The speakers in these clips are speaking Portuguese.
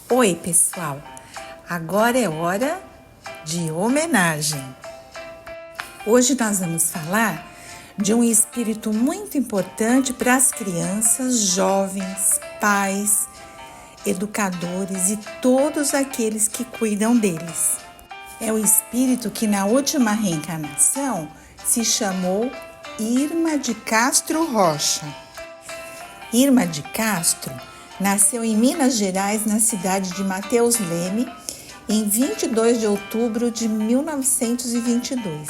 Oi, pessoal! Agora é hora de homenagem. Hoje nós vamos falar de um espírito muito importante para as crianças, jovens, pais, educadores e todos aqueles que cuidam deles. É o espírito que na última reencarnação se chamou Irma de Castro Rocha. Irma de Castro nasceu em Minas Gerais, na cidade de Mateus Leme, em 22 de outubro de 1922,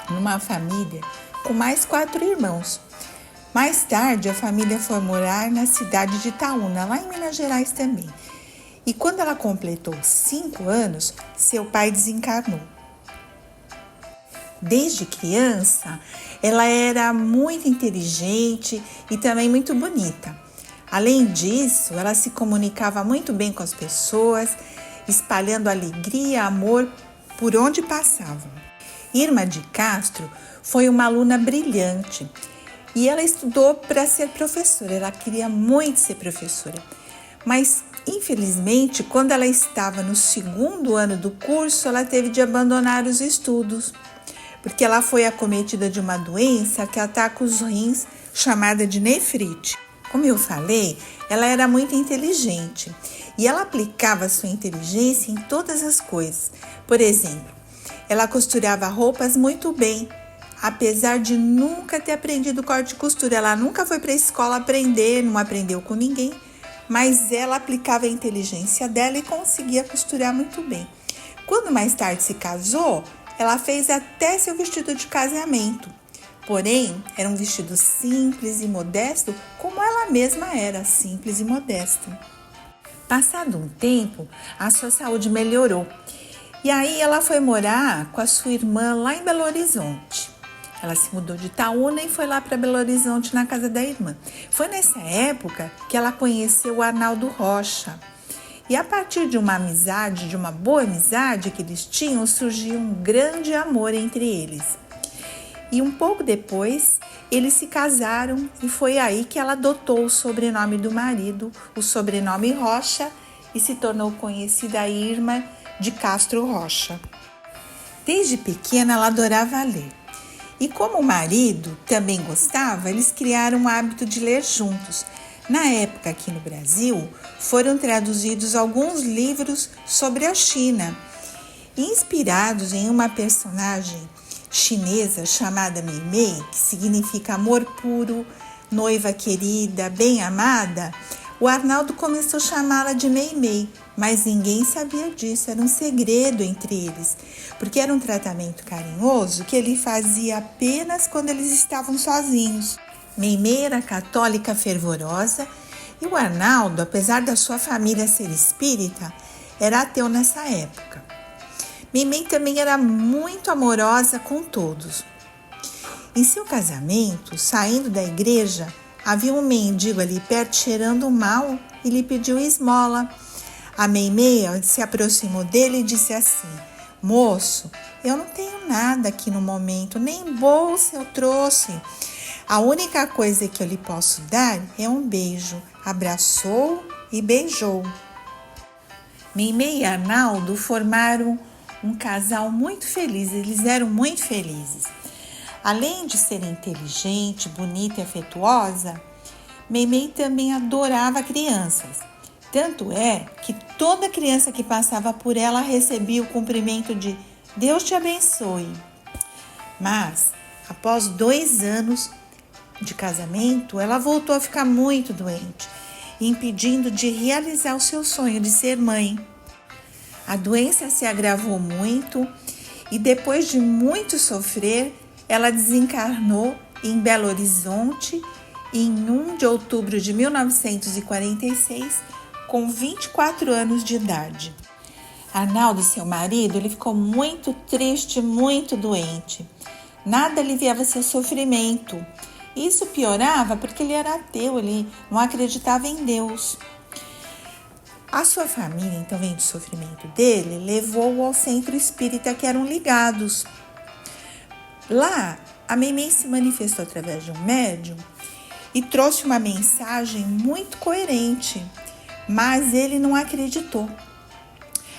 numa família com mais 4 irmãos. Mais tarde, a família foi morar na cidade de Itaúna, lá em Minas Gerais também. E quando ela completou 5 anos, seu pai desencarnou. Desde criança, ela era muito inteligente e também muito bonita. Além disso, ela se comunicava muito bem com as pessoas, espalhando alegria e amor por onde passava. Irma de Castro foi uma aluna brilhante e ela estudou para ser professora. Ela queria muito ser professora, mas infelizmente, quando ela estava no 2º ano do curso, ela teve de abandonar os estudos, porque ela foi acometida de uma doença que ataca os rins, chamada de nefrite. Como eu falei, ela era muito inteligente e ela aplicava sua inteligência em todas as coisas. Por exemplo, ela costurava roupas muito bem, apesar de nunca ter aprendido corte de costura. Ela nunca foi para a escola aprender, não aprendeu com ninguém, mas ela aplicava a inteligência dela e conseguia costurar muito bem. Quando mais tarde se casou, ela fez até seu vestido de casamento. Porém, era um vestido simples e modesto, como ela mesma era, simples e modesta. Passado um tempo, a sua saúde melhorou. E aí ela foi morar com a sua irmã lá em Belo Horizonte. Ela se mudou de Itaúna e foi lá para Belo Horizonte na casa da irmã. Foi nessa época que ela conheceu o Arnaldo Rocha. E a partir de uma amizade, de uma boa amizade que eles tinham, surgiu um grande amor entre eles. E um pouco depois, eles se casaram e foi aí que ela adotou o sobrenome do marido, o sobrenome Rocha, e se tornou conhecida Irma de Castro Rocha. Desde pequena, ela adorava ler. E como o marido também gostava, eles criaram o hábito de ler juntos. Na época, aqui no Brasil, foram traduzidos alguns livros sobre a China, inspirados em uma personagem chinesa chamada Meimei, que significa amor puro, noiva querida, bem amada. O Arnaldo começou a chamá-la de Meimei, mas ninguém sabia disso, era um segredo entre eles, porque era um tratamento carinhoso que ele fazia apenas quando eles estavam sozinhos. Meimei era católica fervorosa e o Arnaldo, apesar da sua família ser espírita, era ateu nessa época. Meimei também era muito amorosa com todos. Em seu casamento, saindo da igreja, havia um mendigo ali perto cheirando mal e lhe pediu esmola. A Meimei se aproximou dele e disse assim: "Moço, eu não tenho nada aqui no momento, nem bolsa eu trouxe. A única coisa que eu lhe posso dar é um beijo." Abraçou e beijou. Meimei e Arnaldo formaram um casal muito feliz, eles eram muito felizes. Além de ser inteligente, bonita e afetuosa, Meimei também adorava crianças. Tanto é que toda criança que passava por ela recebia o cumprimento de "Deus te abençoe." Mas, após 2 anos de casamento, ela voltou a ficar muito doente, impedindo de realizar o seu sonho de ser mãe. A doença se agravou muito e depois de muito sofrer, ela desencarnou em Belo Horizonte em 1 de outubro de 1946, com 24 anos de idade. Arnaldo, seu marido, ele ficou muito triste, muito doente. Nada aliviava seu sofrimento. Isso piorava porque ele era ateu, ele não acreditava em Deus. A sua família, então, vendo o sofrimento dele, levou-o ao centro espírita que eram ligados. Lá, a Meimei se manifestou através de um médium e trouxe uma mensagem muito coerente, mas ele não acreditou.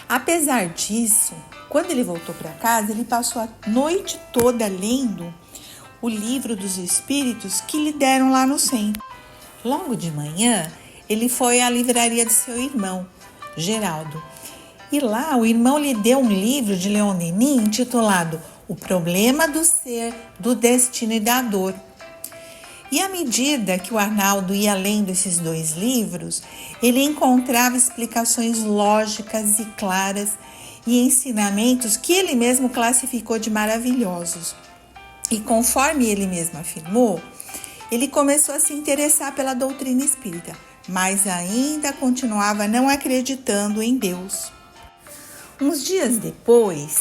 Apesar disso, quando ele voltou para casa, ele passou a noite toda lendo o livro dos espíritos que lhe deram lá no centro. Logo de manhã, ele foi à livraria de seu irmão, Geraldo. E lá o irmão lhe deu um livro de Leon Denis intitulado O Problema do Ser, do Destino e da Dor. E à medida que o Arnaldo ia lendo esses 2 livros, ele encontrava explicações lógicas e claras e ensinamentos que ele mesmo classificou de maravilhosos. E conforme ele mesmo afirmou, ele começou a se interessar pela doutrina espírita, mas ainda continuava não acreditando em Deus. Uns dias depois,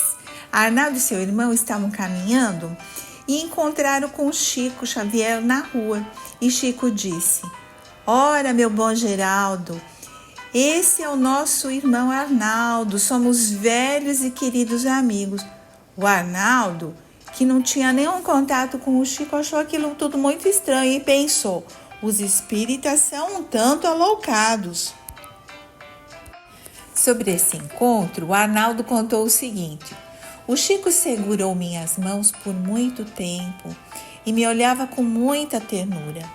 Arnaldo e seu irmão estavam caminhando e encontraram com Chico Xavier na rua. E Chico disse: "Ora, meu bom Geraldo, esse é o nosso irmão Arnaldo, somos velhos e queridos amigos." O Arnaldo, que não tinha nenhum contato com o Chico, achou aquilo tudo muito estranho e pensou: os espíritas são um tanto aloucados. Sobre esse encontro, o Arnaldo contou o seguinte: o Chico segurou minhas mãos por muito tempo e me olhava com muita ternura.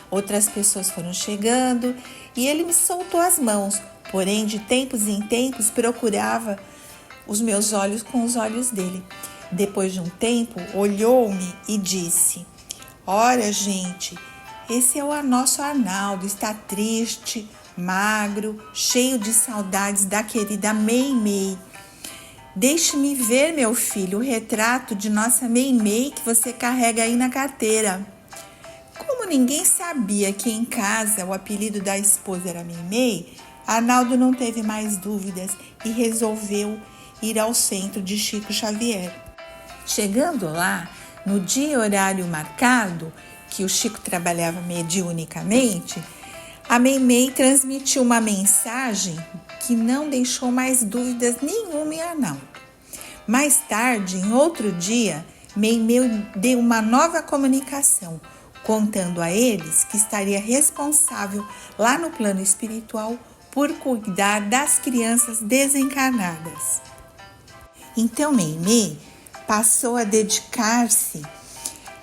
Outras pessoas foram chegando e ele me soltou as mãos, porém de tempos em tempos procurava os meus olhos com os olhos dele. Depois de um tempo, olhou-me e disse: "Ora, gente, esse é o nosso Arnaldo, está triste, magro, cheio de saudades da querida Meimei. Deixe-me ver, meu filho, o retrato de nossa Meimei que você carrega aí na carteira." Como ninguém sabia que em casa o apelido da esposa era Meimei, Arnaldo não teve mais dúvidas e resolveu ir ao centro de Chico Xavier. Chegando lá, no dia e horário marcado, que o Chico trabalhava mediunicamente, a Meimei transmitiu uma mensagem que não deixou mais dúvidas nenhuma em Arnaldo. Mais tarde, em outro dia, Meimei deu uma nova comunicação, contando a eles que estaria responsável lá no plano espiritual por cuidar das crianças desencarnadas. Então Meimei passou a dedicar-se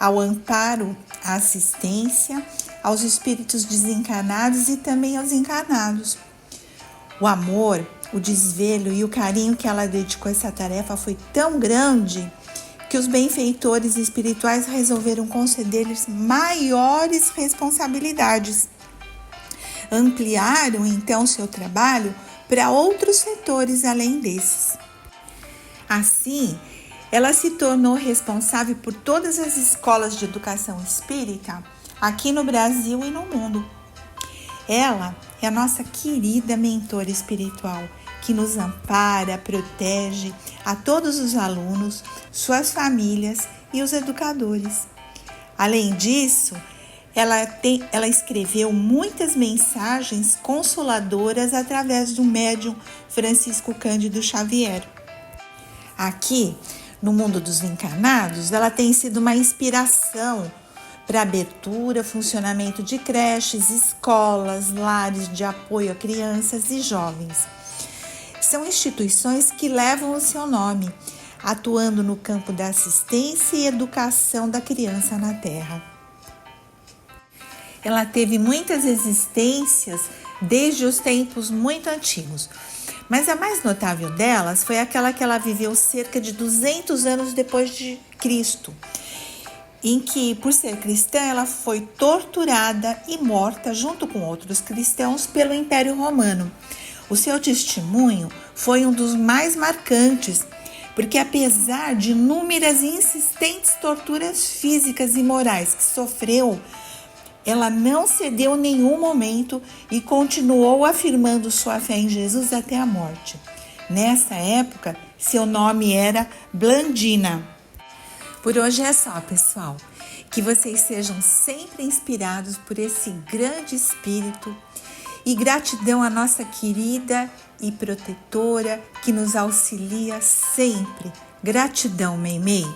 ao amparo, à assistência aos espíritos desencarnados e também aos encarnados. O amor, o desvelo e o carinho que ela dedicou a essa tarefa foi tão grande que os benfeitores espirituais resolveram conceder-lhes maiores responsabilidades. Ampliaram então seu trabalho para outros setores além desses. Assim, ela se tornou responsável por todas as escolas de educação espírita aqui no Brasil e no mundo. Ela é a nossa querida mentora espiritual, que nos ampara, protege a todos os alunos, suas famílias e os educadores. Além disso, ela escreveu muitas mensagens consoladoras através do médium Francisco Cândido Xavier. Aqui, no mundo dos encarnados, ela tem sido uma inspiração para abertura, funcionamento de creches, escolas, lares de apoio a crianças e jovens. São instituições que levam o seu nome, atuando no campo da assistência e educação da criança na Terra. Ela teve muitas existências desde os tempos muito antigos, mas a mais notável delas foi aquela que ela viveu cerca de 200 anos depois de Cristo, em que, por ser cristã, ela foi torturada e morta junto com outros cristãos pelo Império Romano. O seu testemunho foi um dos mais marcantes, porque apesar de inúmeras e insistentes torturas físicas e morais que sofreu, ela não cedeu em nenhum momento e continuou afirmando sua fé em Jesus até a morte. Nessa época, seu nome era Blandina. Por hoje é só, pessoal. Que vocês sejam sempre inspirados por esse grande espírito e gratidão à nossa querida e protetora que nos auxilia sempre. Gratidão, Meimei.